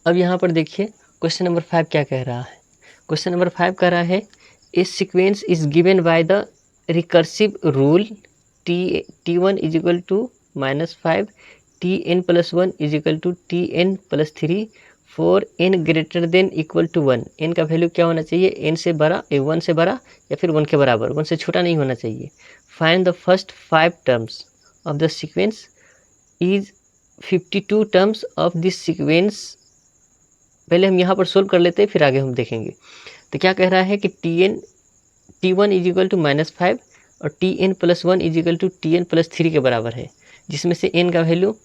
अब यहाँ पर देखिए क्वेश्चन नंबर 5 क्या कह रहा है। क्वेश्चन नंबर 5 कह रहा है a sequence is given by the recursive rule t1 is equal to -5 tn+1 is equal to tn+3 for n greater than equal to 1। n का वैल्यू क्या होना चाहिए, n से बड़ा, 1 से बड़ा या फिर 1 के बराबर, 1 से छोटा नहीं होना चाहिए। Find the first 5 terms of the sequence is 52 terms of this sequence. पहले हम यहाँ पर सोल्व कर लेते हैं, फिर आगे हम देखेंगे। तो क्या कह रहा है कि t1 इज इक्वल टू -5 और tn+1 is equal to tn+3 के बराबर है, जिसमें से n का वैल्यू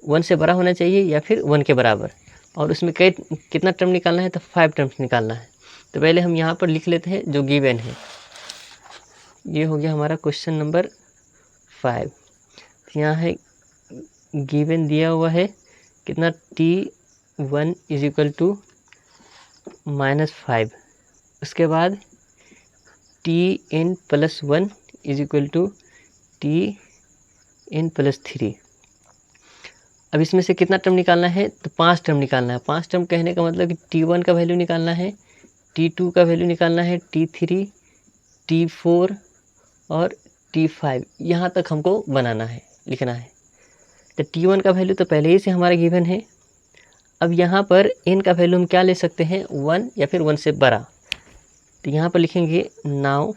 1 से बड़ा होना चाहिए या फिर 1 के बराबर, और उसमें कितना टर्म निकालना है, तो 5 टर्म्स निकालना है। तो पहले हम यहाँ पर लिख लेते हैं जो गिवन है। ये हो गया हमारा क्वेश्चन नंबर 5। यहाँ है गिवन दिया हुआ है कितना, t1 इज इक्वल टू -5, उसके बाद tn+1 is equal to tn+3। अब इसमें से कितना टर्म निकालना है, तो 5 टर्म निकालना है। 5 टर्म कहने का मतलब कि t1 का वैल्यू निकालना है, t2 का वैल्यू निकालना है, t3, t4 और t5, यहाँ तक हमको बनाना है, लिखना है। तो t1 का वैल्यू तो पहले ही से हमारा गिवन है। अब यहाँ पर n का वैल्यू हम क्या ले सकते हैं, 1 या फिर 1 से बड़ा। तो यहाँ पर लिखेंगे now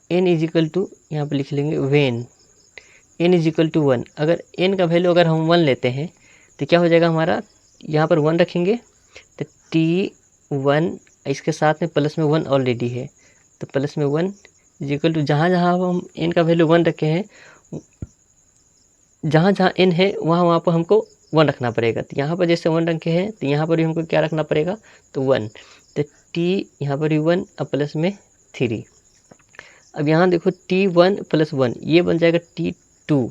n is equal to, यहाँ पर लिख लेंगे when n is equal to 1। अगर n का वैल्यू अगर हम 1 लेते हैं तो क्या हो जाएगा हमारा, यहाँ पर 1 रखेंगे तो t1, इसके साथ में प्लस में 1 ऑलरेडी है, तो प्लस में 1 इज इक्वल टू, जहाँ जहाँ हम n का वैल्यू 1 रखे हैं, जहाँ जहाँ n है वहाँ वहाँ पर हमको 1 रखना पड़ेगा। तो यहाँ पर जैसे 1 रखे हैं तो यहाँ पर भी हमको क्या रखना पड़ेगा, तो 1। तो t यहाँ पर भी 1 और प्लस में 3। अब यहाँ देखो t1 + 1 ये बन जाएगा t2।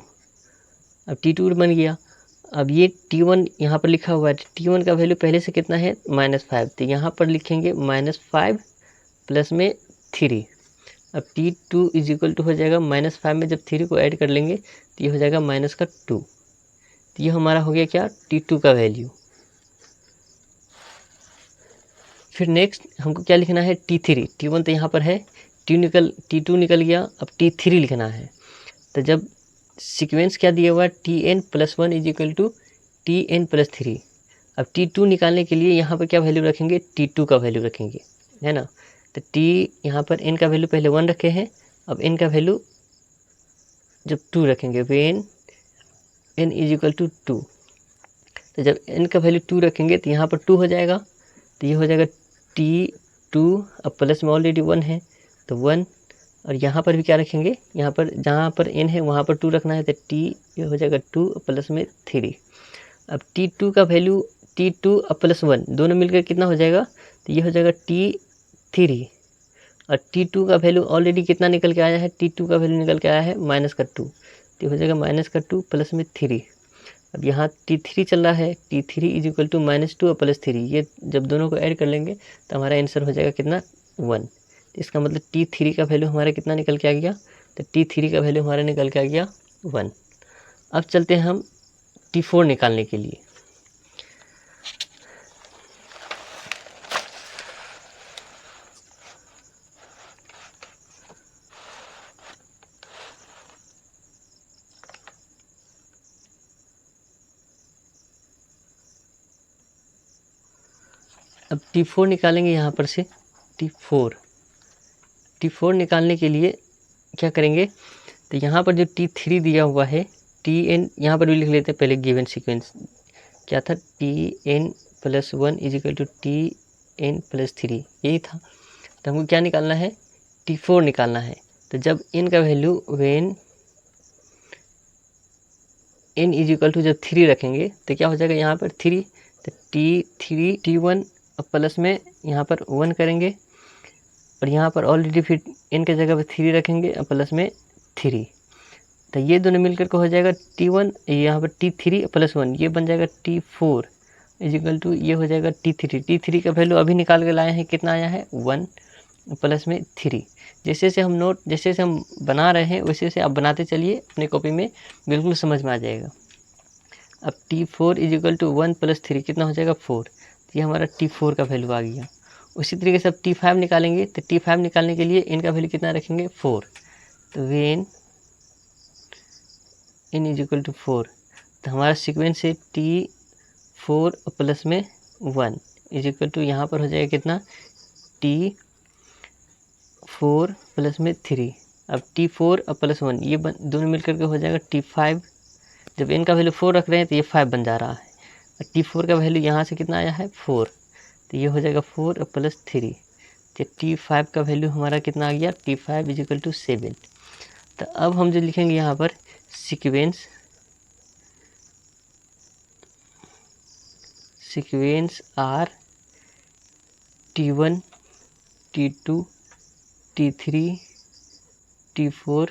अब t2 बन गया। अब ये t1 यहाँ पर लिखा हुआ है, t1 का वैल्यू पहले से कितना है, -5, तो यहाँ पर लिखेंगे -5 प्लस में 3। अब t2 इज इक्वल टू हो जाएगा -5 में जब 3 को ऐड कर लेंगे तो ये हो जाएगा -2। तो ये हमारा हो गया क्या, t2 का वैल्यू। फिर नेक्स्ट हमको क्या लिखना है, t3। t1 तो यहाँ पर है, t2 निकल गया, अब t3 लिखना है। तो जब सीक्वेंस क्या दिया हुआ है, tn+1 is equal to tn+3। अब t2 निकालने के लिए यहाँ पर क्या वैल्यू रखेंगे, t2 का वैल्यू रखेंगे, है ना। तो t यहाँ पर n का वैल्यू पहले 1 रखे हैं, अब n का वैल्यू जब 2 रखेंगे, when n is equal to 2। तो जब n का वैल्यू 2 रखेंगे तो यहाँ पर 2 हो जाएगा, तो ये हो जाएगा t2, अब प्लस में ऑलरेडी 1 है तो 1, और यहाँ पर भी क्या रखेंगे, यहाँ पर जहाँ पर n है वहाँ पर 2 रखना है, तो t ये हो जाएगा 2 प्लस में 3। अब t2 का वैल्यू, t2 और +1 दोनों मिलकर कितना हो जाएगा, तो ये हो जाएगा t3, और t2 का वैल्यू ऑलरेडी कितना निकल के आया है, t2 का वैल्यू निकल के आया है -2, तो हो जाएगा -2 प्लस में 3। अब यहाँ t3 चल रहा है, t3 इज इक्वल टू -2 और +3, ये जब दोनों को ऐड कर लेंगे तो हमारा आंसर हो जाएगा कितना, 1। इसका मतलब t3 का वैल्यू हमारा कितना निकल के आ गया, तो t3 का वैल्यू हमारा निकल के आ गया 1। अब चलते हैं हम t4 निकालने के लिए। अब t4 निकालेंगे यहाँ पर से, t4 निकालने के लिए क्या करेंगे, तो यहाँ पर जो t3 दिया हुआ है, tn यहाँ पर भी लिख लेते हैं पहले, गिवन सीक्वेंस क्या था, tn+1 is equal to tn+3, यही था। तो हमको क्या निकालना है, t4 निकालना है। तो जब n का value, when n is equal to जब 3 रखेंगे तो क्या हो जाएगा यहाँ पर 3, तो t3 t1 अब प्लस में यहाँ पर 1 करेंगे, और यहाँ पर ऑलरेडी फिर n के जगह पर 3 रखेंगे और प्लस में 3, तो ये दोनों मिलकर के हो जाएगा t1, यहाँ पर t3 + 1 ये बन जाएगा t4 इज इक्वल टू, ये हो जाएगा t3 का वैल्यू अभी निकाल के लाए हैं, कितना आया है 1 प्लस में 3। जैसे जैसे हम बना रहे हैं वैसे वैसे आप बनाते चलिए अपनी कॉपी में, बिल्कुल समझ में आ जाएगा। अब T4 इज इक्वल टू 1 + 3 कितना हो जाएगा 4। तो ये हमारा T4 का वैल्यू आ गया। उसी तरीके से अब T5 निकालेंगे, तो T5 निकालने के लिए इनका वैल्यू कितना रखेंगे 4। तो when n is equal to 4, तो हमारा सीक्वेंस है T4 प्लस में 1 इज इक्वल टू यहाँ पर हो जाएगा कितना T4 प्लस में 3। अब T4 और प्लस 1 ये दोनों मिलकर के हो जाएगा T5। जब n का वैल्यू 4 रख रहे हैं तो ये 5 बन जा रहा है। और T4 का वैल्यू यहाँ से कितना आया है 4, तो ये हो जाएगा 4 और प्लस 3। तो T5 का वैल्यू हमारा कितना आ गया T5 इज इक्वल टू 7। तो अब हम जो लिखेंगे यहाँ पर sequence are T1 T2 T3 T4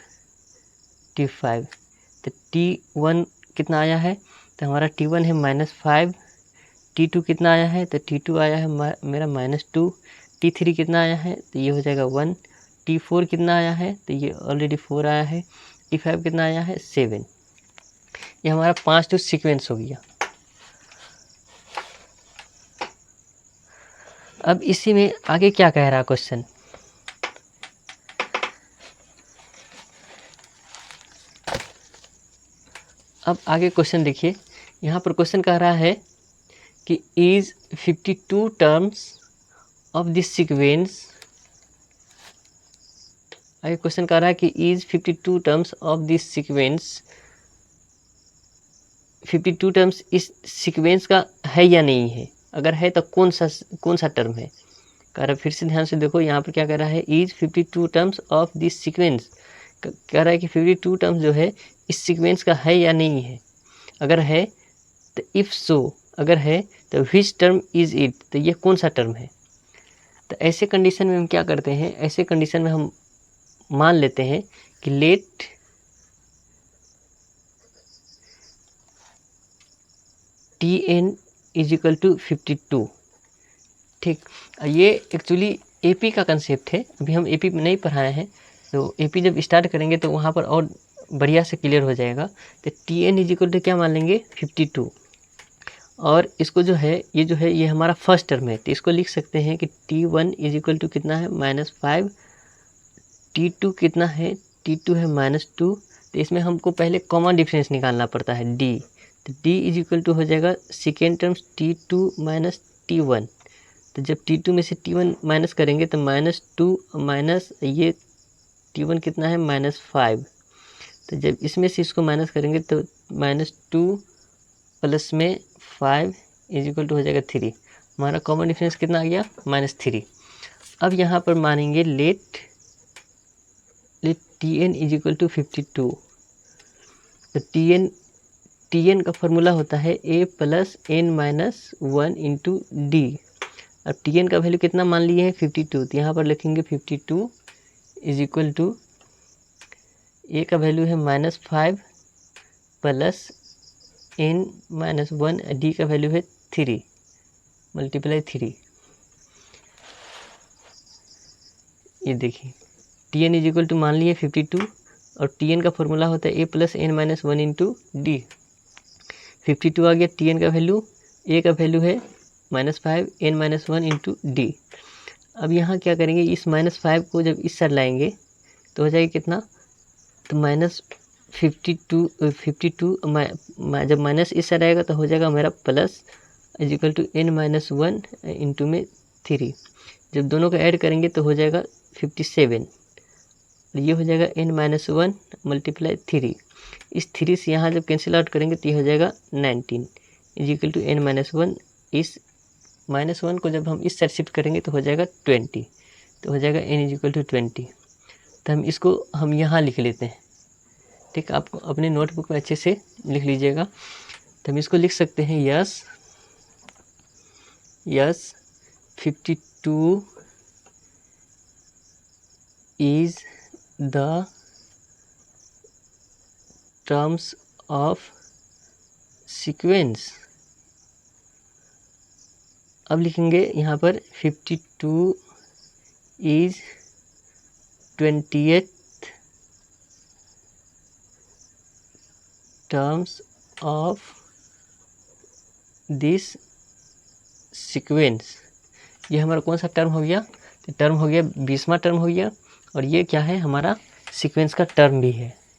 T5। तो T1 कितना आया है, तो हमारा T1 है -5। T2 कितना आया है, तो T2 आया है मेरा -2। T3 कितना आया है, तो ये हो जाएगा 1। T4 कितना आया है, तो ये ऑलरेडी 4 आया है। T5 कितना आया है 7। ये हमारा 5 जो सीक्वेंस हो गया। अब इसी में आगे क्या कह रहा है क्वेश्चन, अब आगे क्वेश्चन देखिए। यहाँ पर क्वेश्चन कह रहा है कि is 52 terms of this sequence, आगे क्वेश्चन कह रहा है कि is 52 terms of this sequence, 52 terms इस सीक्वेंस का है या नहीं है, अगर है तो कौन सा टर्म है। कह रहा है, फिर से ध्यान से देखो यहाँ पर क्या कह रहा है, is 52 terms of this sequence, कह रहा है कि 52 टर्म्स जो है इस सीक्वेंस का है या नहीं है। अगर है तो इफ़ सो, अगर है तो विच टर्म इज इट, तो ये कौन सा टर्म है। तो ऐसे कंडीशन में हम क्या करते हैं, ऐसे कंडीशन में हम मान लेते हैं कि let Tn is equal to 52। ठीक, ये एक्चुअली एपी का कंसेप्ट है, अभी हम एपी में नहीं पढ़ाए हैं, तो एपी जब स्टार्ट करेंगे तो वहाँ पर और बढ़िया से क्लियर हो जाएगा। तो Tn इज इक्वल टू क्या मान लेंगे 52, और इसको जो है ये हमारा फर्स्ट टर्म है, तो इसको लिख सकते हैं कि T1 इज इक्वल टू कितना है -5, T2 कितना है, T2 है -2। तो इसमें हमको पहले कॉमन डिफरेंस निकालना पड़ता है D, तो D इज इक्वल टू हो जाएगा second terms T2 minus T1। तो जब T2 में से T1 माइनस करेंगे तो -2 माइनस ये T1 कितना है -5। तो जब इसमें से इसको माइनस करेंगे तो -2 प्लस में 5 इज इक्वल टू हो जाएगा 3। हमारा कॉमन डिफरेंस कितना आ गया -3। अब यहाँ पर मानेंगे let Tn is equal to 52। तो Tn का फॉर्मूला होता है a plus n-1 into D. अब Tn का वैल्यू कितना मान लिए हैं 52, तो यहाँ पर लिखेंगे 52 इज इक्वल टू a का वैल्यू है -5 प्लस n-1, डी का वैल्यू है 3 मल्टीप्लाई 3। ये देखिए Tn इज इक्वल टू मान लिए 52, और Tn का फॉर्मूला होता है a plus n-1 into D. 52 आ गया Tn का वैल्यू, a का वैल्यू है -5 n-1 इंटू डी। अब यहाँ क्या करेंगे, इस -5 को जब इस साइड लाएंगे तो हो जाएगा कितना, तो -52 जब माइनस इस साइड आएगा तो हो जाएगा मेरा plus is equal to n-1 into में 3। जब दोनों को ऐड करेंगे तो हो जाएगा 57, ये हो जाएगा n-1 मल्टीप्लाई 3। इस 3 से यहाँ जब कैंसिल आउट करेंगे तो ये हो जाएगा 19 इज इक्वल टू n-1। इस -1 को जब हम इस साइड शिफ्ट करेंगे तो हो जाएगा 20, तो हो जाएगा n इज इक्वल टू 20। तो हम इसको हम यहाँ लिख लेते हैं। ठीक, आपको अपने नोटबुक में अच्छे से लिख लीजिएगा। तो हम इसको लिख सकते हैं yes 52 is the terms of sequence. अब लिखेंगे यहाँ पर 52 is 20th terms of this sequence, ये हमारा कौन सा टर्म हो गया, तो टर्म हो गया 20वां टर्म हो गया, और ये क्या है हमारा सीक्वेंस का टर्म भी है।